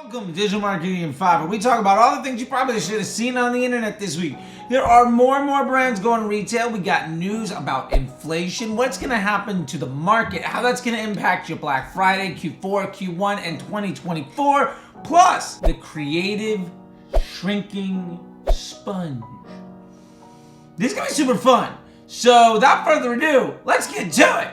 Welcome to Digital Marketing in 5, where we talk about all the things you probably should have seen on the internet this week. There are more and more brands going retail. We got news about inflation, what's going to happen to the market, how that's going to impact your Black Friday, Q4, Q1, and 2024, plus the creative shrinking sponge. This is going to be super fun. So without further ado, let's get to it.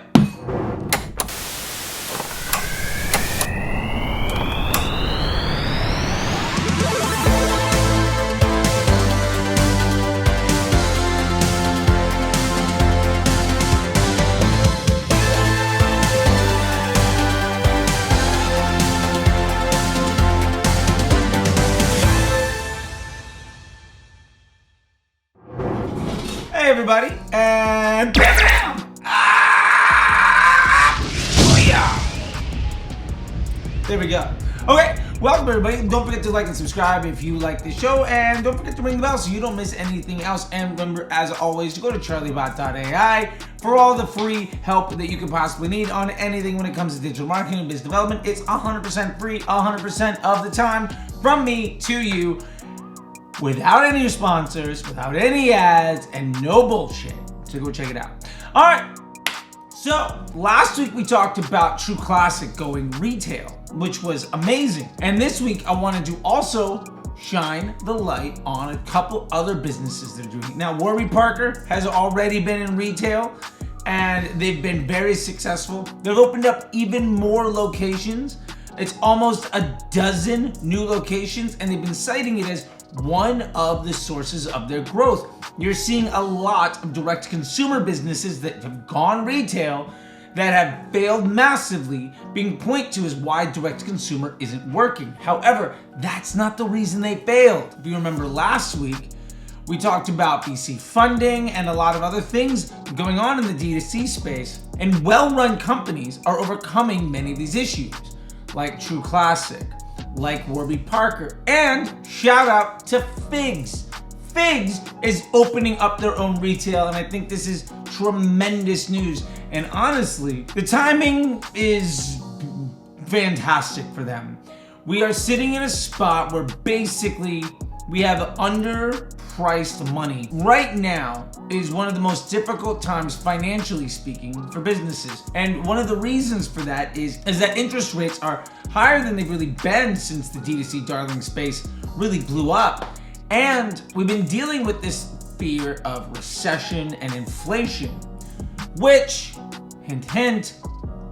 Hey everybody, and there we go. Okay, welcome everybody. Don't forget to like and subscribe if you like the show, and don't forget to ring the bell so you don't miss anything else. And remember, as always, to go to CharleyBot.ai for all the free help that you could possibly need on anything when it comes to digital marketing and business development. It's 100% free, 100% of the time, from me to you, without any sponsors, without any ads, and no bullshit. So go check it out. All right. So last week we talked about True Classic going retail, which was amazing. And this week I wanted to also shine the light on a couple other businesses that are doing it. Now, Warby has already been in retail and they've been very successful. They've opened up even more locations. It's almost a dozen new locations, and they've been citing it as one of the sources of their growth. You're seeing a lot of direct-to-consumer businesses that have gone retail that have failed massively, being pointed to as why direct-to-consumer isn't working. However, that's not the reason they failed. If you remember last week, we talked about VC funding and a lot of other things going on in the D2C space, and well-run companies are overcoming many of these issues, like True Classic, like Warby, and shout out to Figs. Figs is opening up their own retail, and I think this is tremendous news. And honestly, the timing is fantastic for them. We are sitting in a spot where basically we have underpriced money. Right now is one of the most difficult times, financially speaking, for businesses. And one of the reasons for that is that interest rates are higher than they've really been since the D2C darling space really blew up. And we've been dealing with this fear of recession and inflation, which, hint, hint,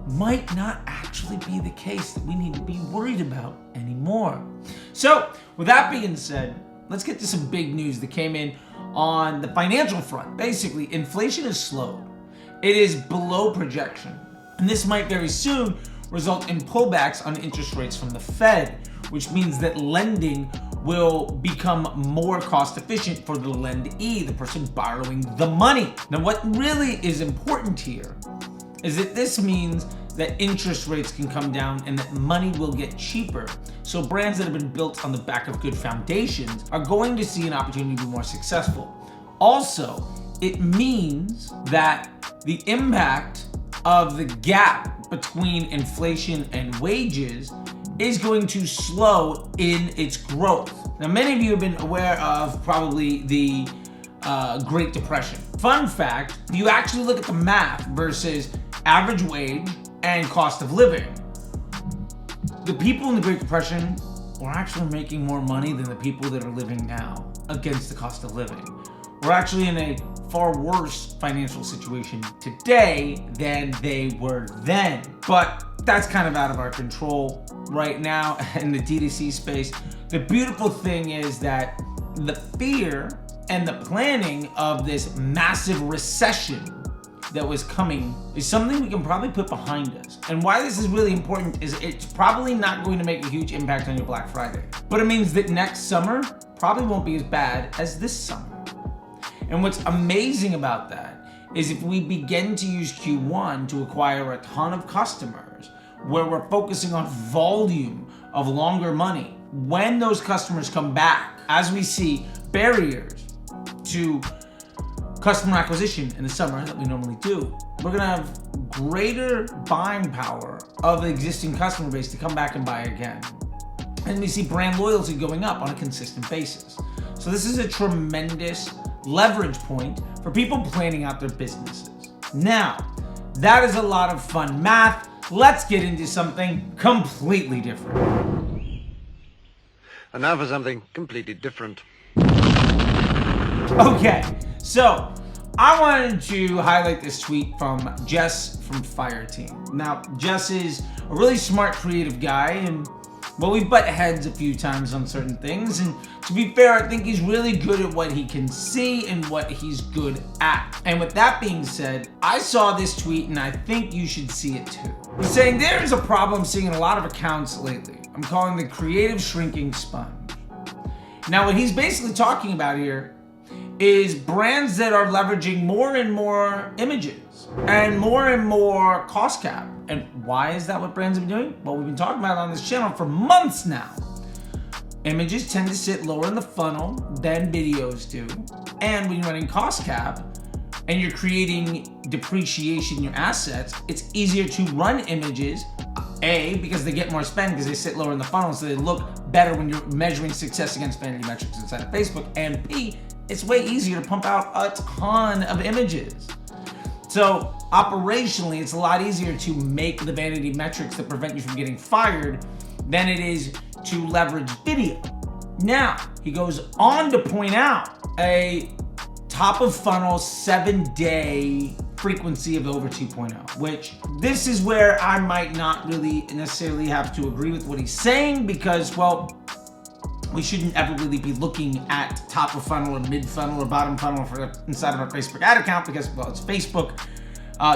might not actually be the case that we need to be worried about anymore. So, with that being said, let's get to some big news that came in on the financial front. Basically, inflation has slowed. It is below projection. And this might very soon result in pullbacks on interest rates from the Fed, which means that lending will become more cost efficient for the lendee, the person borrowing the money. Now, what really is important here is that this means that interest rates can come down and that money will get cheaper. So brands that have been built on the back of good foundations are going to see an opportunity to be more successful. Also, it means that the impact of the gap between inflation and wages is going to slow in its growth. Now, many of you have been aware of probably the Great Depression. Fun fact, you actually look at the math versus average wage and cost of living. The people in the Great Depression were actually making more money than the people that are living now against the cost of living. We're actually in a far worse financial situation today than they were then. But that's kind of out of our control right now in the D2C space. The beautiful thing is that the fear and the planning of this massive recession that was coming is something we can probably put behind us. And why this is really important is it's probably not going to make a huge impact on your Black Friday. But it means that next summer probably won't be as bad as this summer. And what's amazing about that is if we begin to use Q1 to acquire a ton of customers, where we're focusing on volume of longer money, when those customers come back, as we see barriers to customer acquisition in the summer that we normally do, we're gonna have greater buying power of the existing customer base to come back and buy again. and we see brand loyalty going up on a consistent basis. So this is a tremendous leverage point for people planning out their businesses. Now, that is a lot of fun math. Let's get into something completely different. And now for something completely different. Okay, so I wanted to highlight this tweet from Jess from Fireteam. Now, Jess is a really smart, creative guy, and well, we butt heads a few times on certain things, and to be fair, I think he's really good at what he can see and what he's good at. And with that being said, I saw this tweet and I think you should see it too. He's saying there's a problem seeing in a lot of accounts lately. I'm calling the creative shrinking sponge. Now, what he's basically talking about here is brands that are leveraging more and more images and more cost cap. And why is that what brands have been doing? Well, we've been talking about it on this channel for months now. Images tend to sit lower in the funnel than videos do. And when you're running cost cap and you're creating depreciation in your assets, it's easier to run images, A, because they get more spend because they sit lower in the funnel, so they look better when you're measuring success against vanity metrics inside of Facebook, and B, it's way easier to pump out a ton of images. So operationally, it's a lot easier to make the vanity metrics that prevent you from getting fired than it is to leverage video. Now, he goes on to point out a top of funnel 7-day frequency of over 2.0, which this is where I might not really necessarily have to agree with what he's saying, because, well, we shouldn't ever really be looking at top of funnel or mid funnel or bottom funnel for inside of our Facebook ad account because, well, it's Facebook.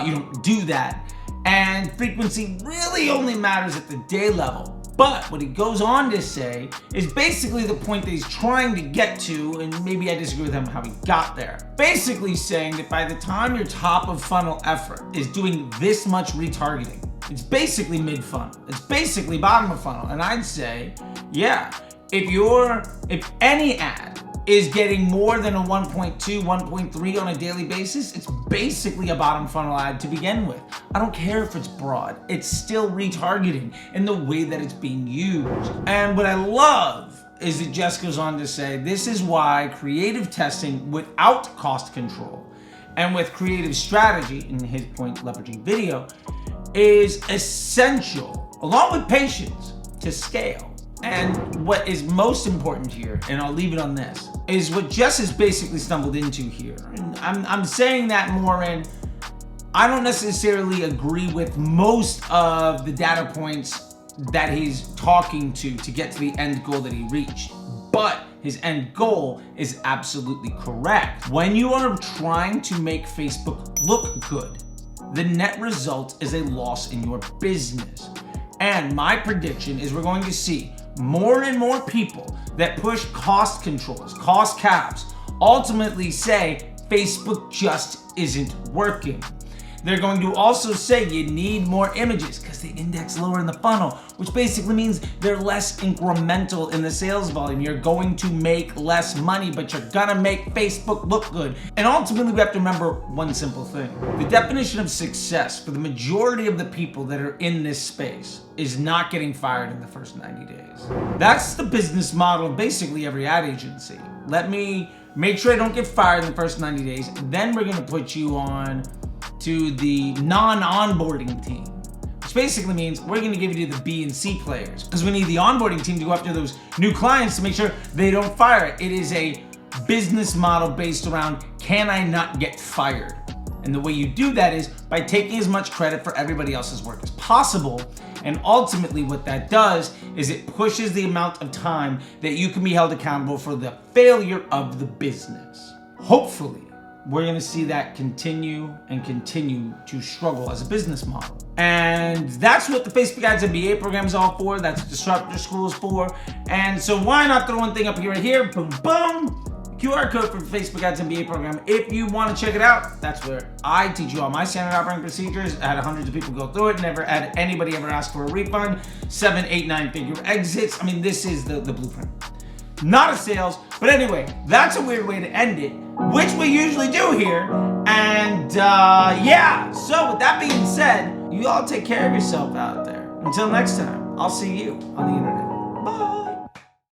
You don't do that. And frequency really only matters at the day level. But what he goes on to say is basically the point that he's trying to get to, and maybe I disagree with him how he got there. Basically saying that by the time your top of funnel effort is doing this much retargeting, it's basically mid funnel. It's basically bottom of funnel. And I'd say, yeah, if any ad is getting more than a 1.2, 1.3 on a daily basis, it's basically a bottom funnel ad to begin with. I don't care if it's broad, it's still retargeting in the way that it's being used. And what I love is that Jess goes on to say, this is why creative testing without cost control and with creative strategy, in his point, leveraging video, is essential, along with patience, to scale. And what is most important here, and I'll leave it on this, is what Jess has basically stumbled into here. And I'm saying that more in, I don't necessarily agree with most of the data points that he's talking to get to the end goal that he reached. But his end goal is absolutely correct. When you are trying to make Facebook look good, the net result is a loss in your business. And my prediction is we're going to see more and more people that push cost controls, cost caps, ultimately say Facebook just isn't working. They're going to also say you need more images because they index lower in the funnel, which basically means they're less incremental in the sales volume. You're going to make less money, but you're gonna make Facebook look good. And ultimately, we have to remember one simple thing. The definition of success for the majority of the people that are in this space is not getting fired in the first 90 days. That's the business model of basically every ad agency. Let me make sure I don't get fired in the first 90 days, and then we're gonna put you on to the non-onboarding team, which basically means we're going to give you the B and C players because we need the onboarding team to go after those new clients to make sure they don't fire it. It is a business model based around, can I not get fired? And the way you do that is by taking as much credit for everybody else's work as possible. And ultimately what that does is it pushes the amount of time that you can be held accountable for the failure of the business. Hopefully, we're going to see that continue to struggle as a business model. And that's what the Facebook Ads MBA program is all for. That's what Disruptor School is for. And so why not throw one thing up here right here? Boom, boom. QR code for the Facebook Ads MBA program. If you want to check it out, that's where I teach you all my standard operating procedures. I had hundreds of people go through it. Never had anybody ever ask for a refund. 7, 8, 9-figure exits. I mean, this is the blueprint. Not a sales, but anyway, that's a weird way to end it, which we usually do here. And yeah, so with that being said, you all take care of yourself out there. Until next time, I'll see you on the internet.